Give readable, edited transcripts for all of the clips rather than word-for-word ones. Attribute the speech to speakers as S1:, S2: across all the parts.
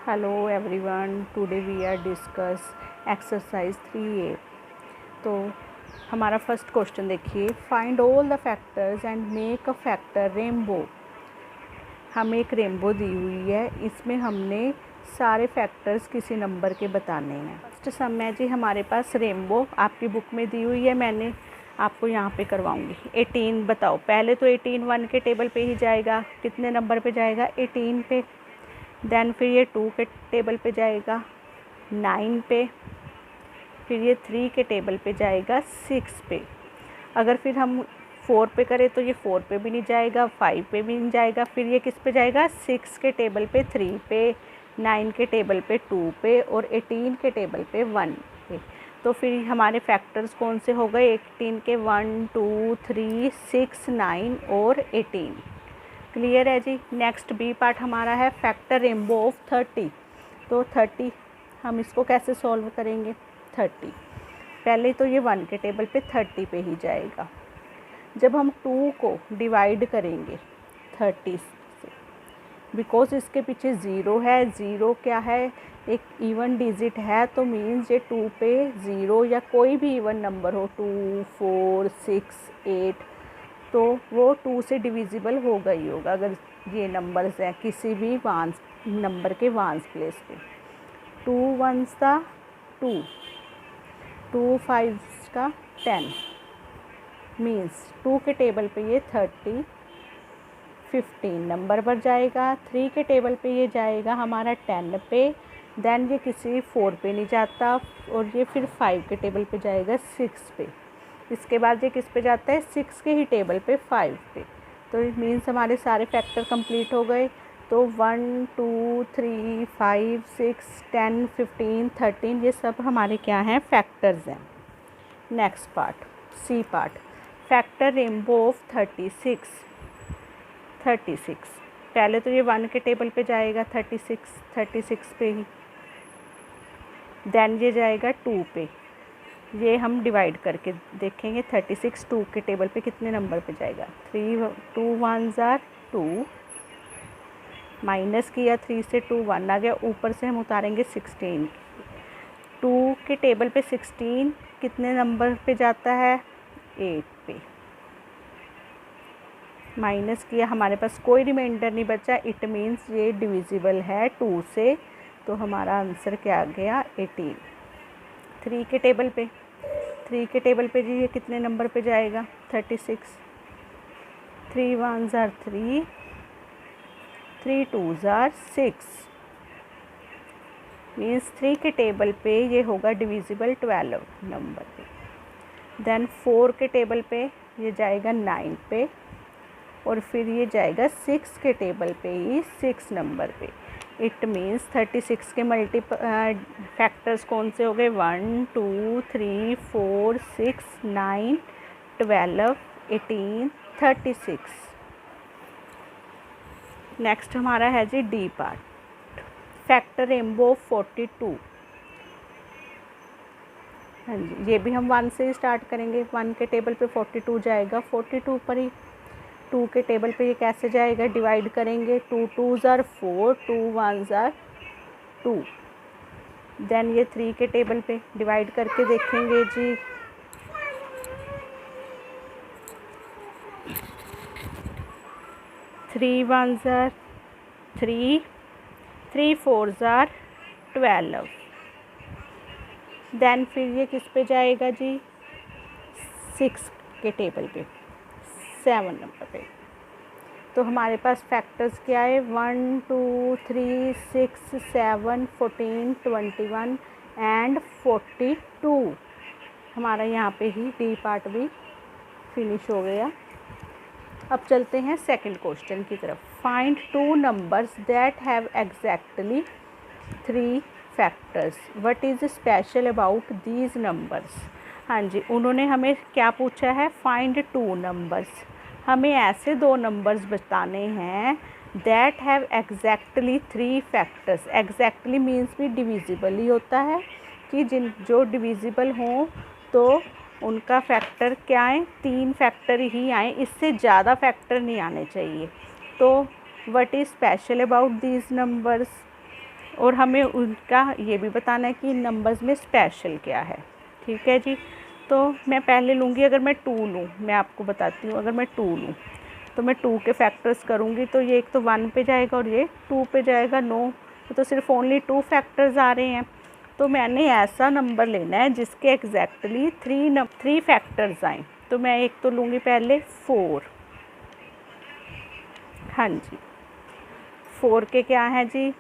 S1: Hello everyone, today we are discuss exercise 3A। तो हमारा first question देखिए, find all the factors and make a factor rainbow. हमें एक rainbow दी हुई है, इसमें हमने सारे फैक्टर्स किसी नंबर के बताने हैं। फर्स्ट सम है जी हमारे पास रेनबो, आपकी बुक में दी हुई है, मैंने आपको यहाँ पे करवाऊँगी। 18 बताओ, पहले तो 18 1 के टेबल पे ही जाएगा, कितने नंबर पे जाएगा 18 पे। देन फिर ये 2 के टेबल पे जाएगा 9 पे, फिर ये 3 के टेबल पे जाएगा 6 पे। अगर फिर हम 4 पे करें तो ये 4 पे भी नहीं जाएगा, 5 पे भी नहीं जाएगा, फिर ये किस पे जाएगा 6 के टेबल पे 3 पे, 9 के टेबल पे 2 पे और 18 के टेबल पे 1 पे। तो फिर हमारे फैक्टर्स कौन से हो गए 18 के 1 2 3 6 9 और 18। क्लियर है जी। नेक्स्ट बी पार्ट हमारा है फैक्टर रेनबो ऑफ 30। तो 30 हम इसको कैसे सॉल्व करेंगे। 30 पहले तो ये 1 के टेबल पे 30 पे ही जाएगा। जब हम 2 को डिवाइड करेंगे 30 से, बिकॉज इसके पीछे 0 है, 0 क्या है एक इवन डिजिट है, तो मीन्स ये 2 पे 0 या कोई भी इवन नंबर हो 2 4 6 8 तो वो 2 से डिविजिबल होगा ही होगा। अगर ये नंबर्स हैं किसी भी वांस नंबर के वांस प्लेस पे, 2 1s का 2, 2 5s का 10, मीन्स 2 के टेबल पे ये 30 15 नंबर पर जाएगा। 3 के टेबल पे ये जाएगा हमारा 10 पे, देन ये किसी 4 पे नहीं जाता और ये फिर 5 के टेबल पे जाएगा 6 पे। इसके बाद ये किस पे जाता है 6 के ही टेबल पे 5 पे। तो इट मीन्स हमारे सारे फैक्टर कंप्लीट हो गए। तो 1 2 3 5 6 10 15 13 ये सब हमारे क्या हैं फैक्टर्स हैं। Next part C part, factor rainbow of 36। पहले तो ये 1 के टेबल पे जाएगा 36 पे ही, देन ये जाएगा 2 पे। ये हम डिवाइड करके देखेंगे 36 2 के टेबल पे कितने नंबर पे जाएगा। 3 2 1s are 2, माइनस किया 3 से 2 1 आ गया, ऊपर से हम उतारेंगे 16। 2 के टेबल पे 16 कितने नंबर पे जाता है 8 पे, माइनस किया हमारे पास कोई रिमाइंडर नहीं बचा, इट मीन्स ये डिविजिबल है 2 से, तो हमारा आंसर क्या आ गया 18। 3 के टेबल पे जी ये कितने नंबर पे जाएगा 36। 3 1s are 3, 3 2s are 6, means 3 के टेबल पे ये होगा डिविजिबल 12 नंबर पे। देन 4 के टेबल पे ये जाएगा 9 पे और फिर ये जाएगा 6 के टेबल पे ही 6 नंबर पे। इट मीन्स 36 के फैक्टर्स कौन से हो गए 1 2 3 4 6 9 12 18 36। नेक्स्ट हमारा है G D part, factor rainbow 42। हाँ जी, ये भी हम 1 से ही स्टार्ट करेंगे। 1 के टेबल पे 42 जाएगा, 42 पर ही 2 के टेबल पे ये कैसे जाएगा डिवाइड करेंगे 2 2s are 4, 2 1s are 2। Then ये 3 के टेबल पे डिवाइड करके देखेंगे जी 3 1s are 3, 3 4s are 12। Then फिर ये किस पे जाएगा जी 6 के टेबल पे 7 नंबर पे। तो हमारे पास फैक्टर्स क्या है 1 2 3 6 7 14 21 एंड 42। हमारा यहाँ पे ही डी पार्ट भी फिनिश हो गया। अब चलते हैं सेकंड क्वेश्चन की तरफ। Find 2 numbers that have exactly 3 factors, what is special about these numbers. हाँ जी, उन्होंने हमें क्या पूछा है फाइंड 2 नंबर्स, हमें ऐसे 2 नंबर्स बताने हैं that have exactly 3 factors. Exactly means भी डिविजिबल ही होता है कि जो डिविजिबल हों तो उनका फैक्टर क्या आए 3 फैक्टर ही आए, इससे ज़्यादा फैक्टर नहीं आने चाहिए। तो what is special about these numbers, और हमें उनका ये भी बताना है कि नंबर्स में स्पेशल क्या है। ठीक है जी। तो मैं पहले लूँगी, अगर मैं 2 लूँ, मैं आपको बताती हूँ, अगर मैं 2 लूँ तो मैं 2 के फैक्टर्स करूँगी तो ये एक तो 1 पे जाएगा और ये 2 पे जाएगा। नो, तो सिर्फ ओनली 2 फैक्टर्स आ रहे हैं। तो मैंने ऐसा नंबर लेना है जिसके एग्जैक्टली 3 फैक्टर्स आएँ। तो मैं एक तो लूँगी पहले 4। हाँ जी, 4 के क्या है जी,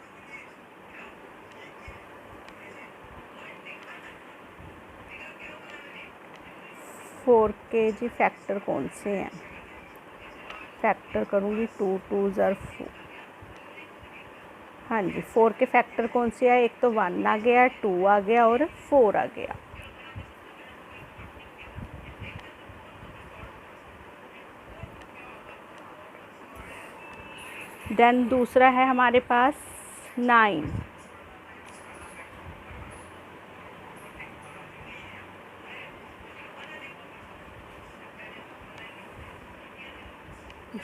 S1: 4 के जी फैक्टर कौन से हैं, फैक्टर करूँगी 2 2 ज़र 4। हाँ जी, 4 के फैक्टर कौन से है, एक तो 1 आ गया, 2 आ गया और 4 आ गया। देन दूसरा है हमारे पास 9।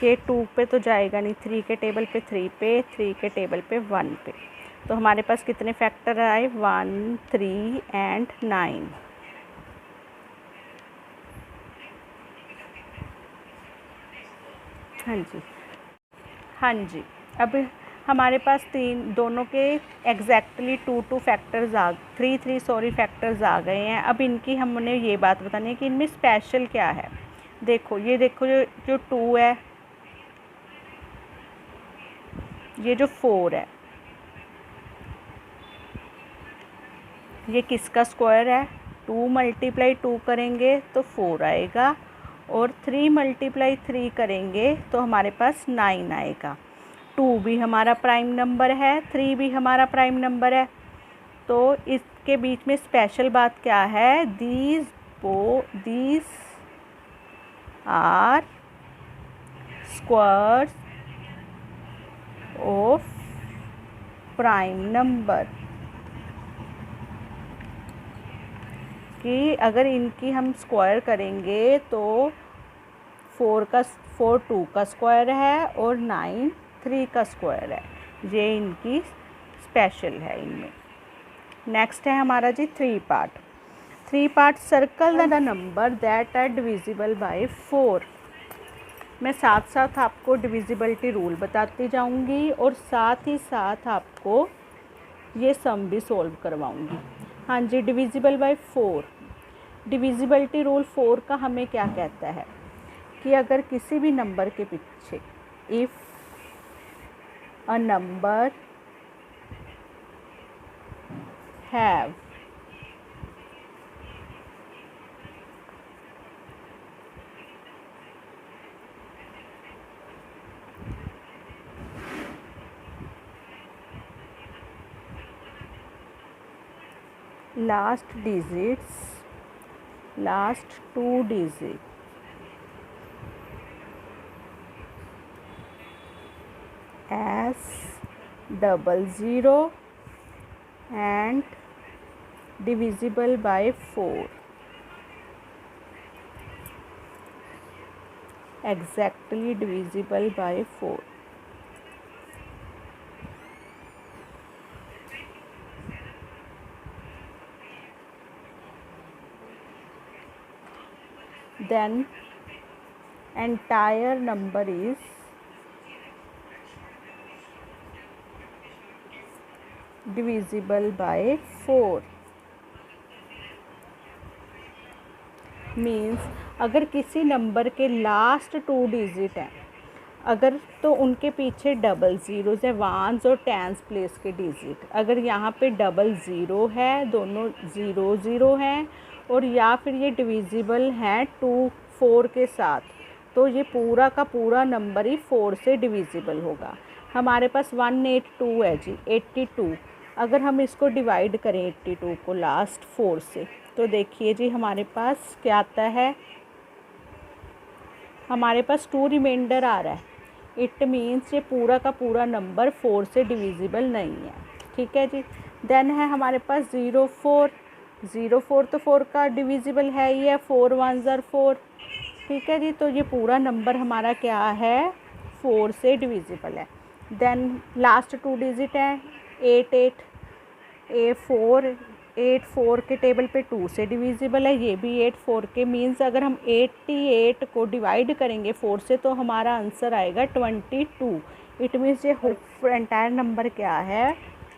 S1: ये 2 पे तो जाएगा नहीं, 3 के टेबल पे 3 पे, 3 के टेबल पे 1 पे। तो हमारे पास कितने फैक्टर आए, 1 3 एंड 9। हाँ जी, हाँ जी। अब हमारे पास दोनों के एग्जैक्टली 2 फैक्टर्स 3 सॉरी फैक्टर्स आ गए हैं। अब इनकी हमने ये बात बतानी है कि इनमें स्पेशल क्या है। देखो, ये देखो, जो 2 है, ये जो 4 है, ये किसका स्क्वायर है, 2 मल्टीप्लाई 2 करेंगे तो 4 आएगा और 3 मल्टीप्लाई 3 करेंगे तो हमारे पास 9 आएगा। 2 भी हमारा प्राइम नंबर है, 3 भी हमारा प्राइम नंबर है। तो इसके बीच में स्पेशल बात क्या है, these are squares of prime number, कि अगर इनकी हम स्क्वायर करेंगे तो 4 2 का स्क्वायर है और 9 3 का स्क्वायर है। ये इनकी स्पेशल है इनमें। नेक्स्ट है हमारा G 3 part circle the number that are divisible by 4। मैं साथ साथ आपको डिविजिबिलिटी रूल बताती जाऊंगी और साथ ही साथ आपको ये सम भी सॉल्व करवाऊंगी। हाँ जी, डिविजिबल बाय 4, डिविजिबिलिटी रूल 4 का हमें क्या कहता है कि अगर किसी भी नंबर के पीछे if a number have last 2 digits as 00 and divisible by 4, exactly divisible by 4. Then entire number is divisible by 4। Means अगर किसी नंबर के लास्ट 2 डिजिट हैं, अगर तो उनके पीछे डबल ज़ीरोज़ है, वंस और टेंस प्लेस के डिजिट, अगर यहाँ पे डबल ज़ीरो है, दोनों 0 0 हैं, और या फिर ये डिविजिबल हैं 2 4 के साथ, तो ये पूरा का पूरा नंबर ही 4 से डिविजिबल होगा। हमारे पास 182 है जी, 82। अगर हम इसको डिवाइड करें 82 को लास्ट 4 से, तो देखिए जी हमारे पास क्या आता है, हमारे पास 2 रिमाइंडर आ रहा है। इट मीन्स ये पूरा का पूरा नंबर 4 से डिविजिबल नहीं है। ठीक है जी। देन है हमारे पास 04 तो 4 का डिविजिबल है ही है, 4 1 ज़र 4। ठीक है जी। तो ये पूरा नंबर हमारा क्या है, 4 से डिविजिबल है। देन लास्ट 2 डिजिट है 8 8 8 4 के टेबल पे 2 से डिविजिबल है, ये भी 8 4 के। मीन्स अगर हम 88 को डिवाइड करेंगे 4 से तो हमारा आंसर आएगा 22। इट मीन्स ये एंटायर नंबर क्या है,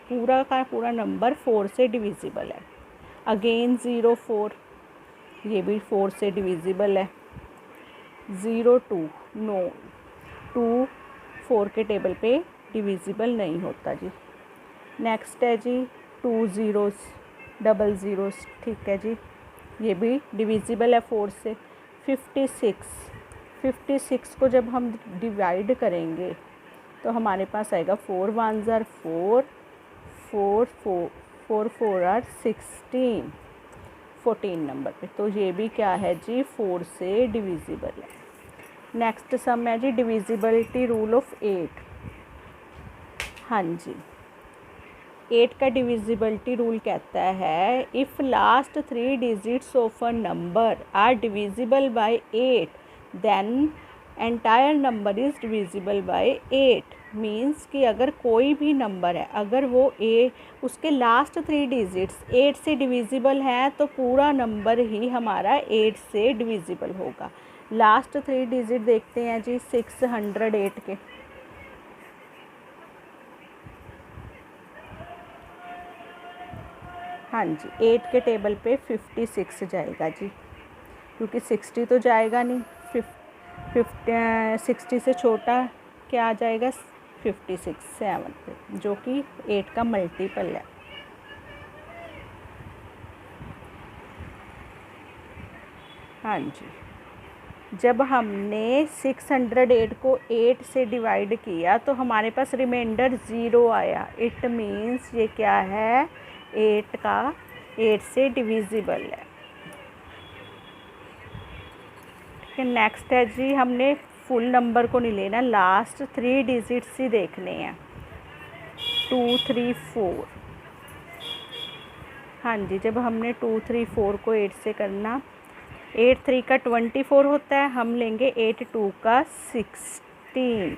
S1: पूरा का पूरा नंबर 4 से डिविजिबल है। अगेन 0 4, ये भी 4 से डिविजिबल है। 0 2, नो, 2 4 के टेबल पे डिविजिबल नहीं होता जी। नेक्स्ट है जी 2 0 0 0, ठीक है जी, ये भी डिविजिबल है 4 से। 56 को जब हम डिवाइड करेंगे तो हमारे पास आएगा 4 1 ज़ार 4, 4 4 4 आर 16, 14 नंबर पे। तो ये भी क्या है जी, 4 से डिविजिबल है। नेक्स्ट सम है जी डिविजिबिलिटी रूल ऑफ 8। हाँ जी, 8 का डिविजिबिलिटी रूल कहता है if last 3 digits of a number are divisible by 8 then entire number is divisible by 8। मीन्स कि अगर कोई भी नंबर है, अगर वो उसके लास्ट 3 डिजिट्स 8 से डिविजिबल हैं तो पूरा नंबर ही हमारा 8 से डिविजिबल होगा। लास्ट 3 डिजिट देखते हैं जी 608 के। हाँ जी, 8 के टेबल पे 56 जाएगा जी, क्योंकि 60 तो जाएगा नहीं। 60 से छोटा क्या आ जाएगा, 56 7 पे, जो कि 8 का मल्टीपल है। हाँ जी, जब हमने 608 को 8 से डिवाइड किया तो हमारे पास रिमाइंडर 0 आया। इट मीन्स ये क्या है, 8 से डिविजिबल है। ठीक है, नेक्स्ट है जी, हमने फुल नंबर को नहीं लेना, लास्ट 3 डिजिट्स ही देखने हैं। 2 3 4। हाँ जी, जब हमने 2 3 4 को 8 से करना, 8 3 का 24 होता है, हम लेंगे 8 2 का 16।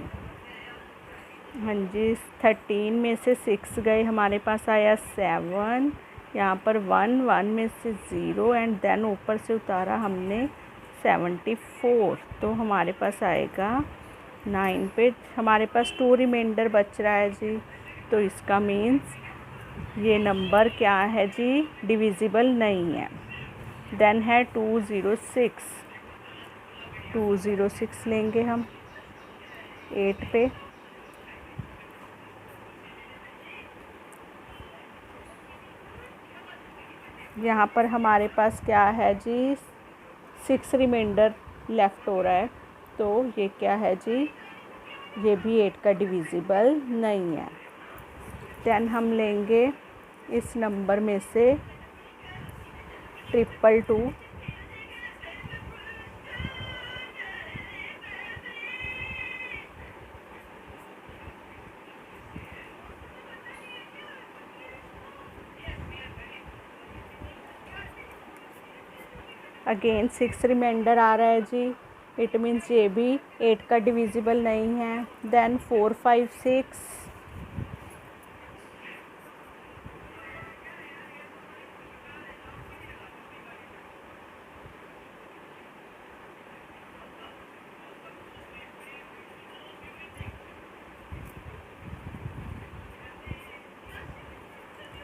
S1: हाँ जी, 13 में से 6 गए, हमारे पास आया 7, यहाँ पर 1 में से 0 एंड देन ऊपर से उतारा हमने 74, तो हमारे पास आएगा 9 पे। हमारे पास 2 रिमाइंडर बच रहा है जी, तो इसका मीन्स ये नंबर क्या है जी, डिविजिबल नहीं है। देन है 206, 206 लेंगे हम 8 पे। यहाँ पर हमारे पास क्या है जी, 6 रिमाइंडर लेफ़्ट हो रहा है, तो ये क्या है जी, ये भी 8 का डिविजिबल नहीं है। देन हम लेंगे इस नंबर में से 222। अगेन 6 रिमाइंडर आ रहा है जी, इट मीन्स ये भी 8 का डिविजिबल नहीं है। देन 4 5 6,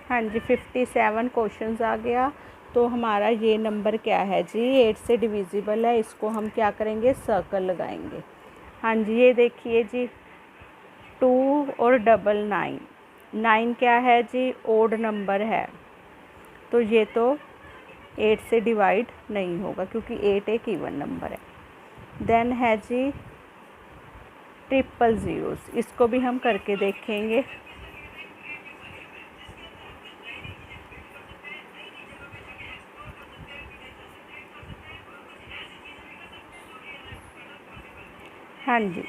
S1: हाँ जी 57 क्वेश्चंस आ गया। तो हमारा ये नंबर क्या है जी, 8 से डिविजिबल है, इसको हम क्या करेंगे, सर्कल लगाएंगे। हाँ जी, ये देखिए जी 2 और 9, 9 क्या है जी, ओड नंबर है, तो ये तो 8 से डिवाइड नहीं होगा क्योंकि 8 एक इवन नंबर है। देन है जी 000, इसको भी हम करके देखेंगे। हाँ जी,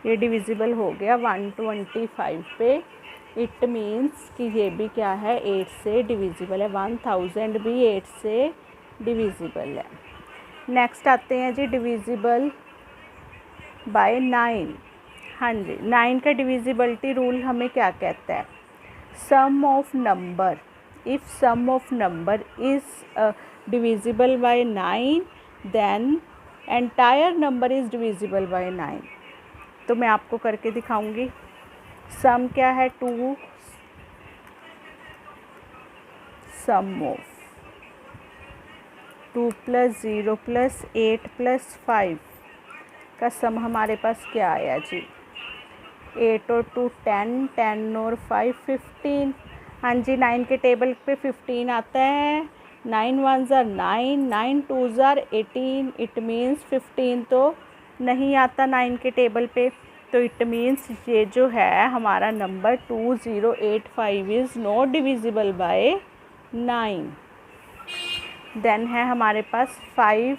S1: ये डिविजिबल हो गया 125 पे। इट मीन्स कि ये भी क्या है, 8 से डिविजिबल है। 1000 भी 8 से डिविजिबल है। नेक्स्ट आते हैं जी डिविजिबल बाय 9। हाँ जी, 9 का डिविजिबिलिटी रूल हमें क्या कहता है? Sum of number, if sum of number is divisible by 9 then entire number is divisible by 9। तो मैं आपको करके दिखाऊंगी। सम क्या है? 2, सम ऑफ 2 + 0 + 8 + 5 का सम हमारे पास क्या आया जी? 8 और 2 10, 10 और 5 15। हाँ जी, 9 के टेबल पे 15 आता है। 9 1s are 9, 9 2s are 18। It means 15 तो नहीं आता 9 के टेबल पे। तो इट मीन्स ये जो है हमारा number 2085 is not divisible by 9। Then है हमारे पास 5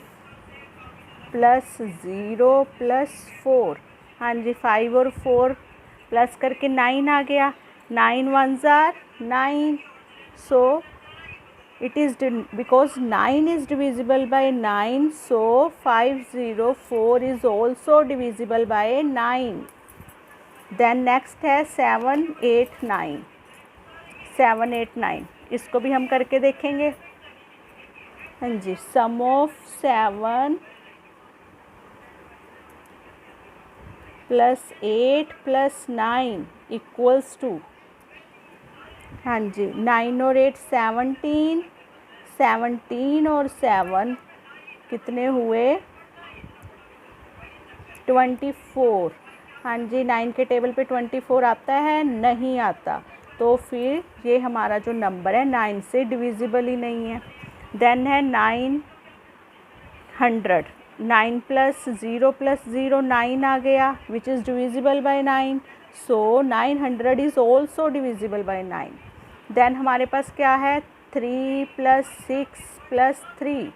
S1: + 0 + 4। हाँ जी, 5 और 4 प्लस करके 9 आ गया। 9 1s are 9। So it is because 9 is divisible by 9, so 504 is also divisible by 9. Then next है 7 8 9। 7 8 9 इसको भी हम करके देखेंगे। हाँ जी, सम ऑफ 7 + 8 + 9 इक्वल्स टू, हाँ जी, 9 और 8 17, 17 और 7 कितने हुए? 24। हाँ जी, 9 के टेबल पे 24 आता है? नहीं आता। तो फिर ये हमारा जो नंबर है 9 से डिविजिबल ही नहीं है। देन है 900। 9 + 0 + 0 9 आ गया, which is divisible by 9। So 900 is also divisible by 9। Then हमारे पास क्या है? 3 + 6 + 3।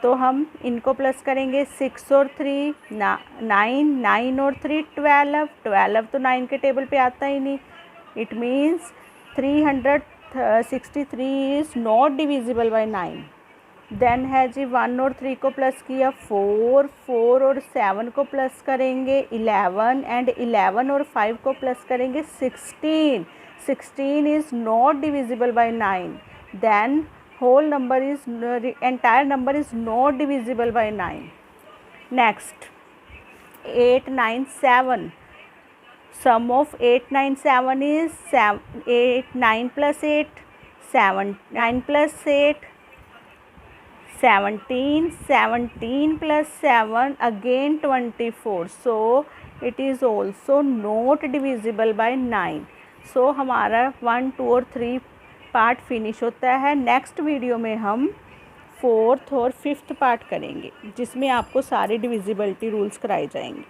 S1: तो हम इनको प्लस करेंगे। 6 और 3 9, 9 और 3 12। 12 तो 9 के टेबल पे आता ही नहीं। It means 363 is not divisible by 9। Then है जी 1 और 3 को प्लस किया, 4 4 और 7 को प्लस करेंगे 11, एंड 11 और 5 को प्लस करेंगे 16। 16 is not divisible by 9। Then whole number is entire number is not divisible by 9. Next 8 9 7, sum of 8 9 7 is 8 9 + 8 7 9 + 8 17, 17 + 7 again 24, so it is also not divisible by 9. so हमारा 1 2 और 3 part finish होता है। Next video में हम 4th और 5th part करेंगे, जिसमें आपको सारे डिविजिबिलिटी रूल्स कराए जाएंगे।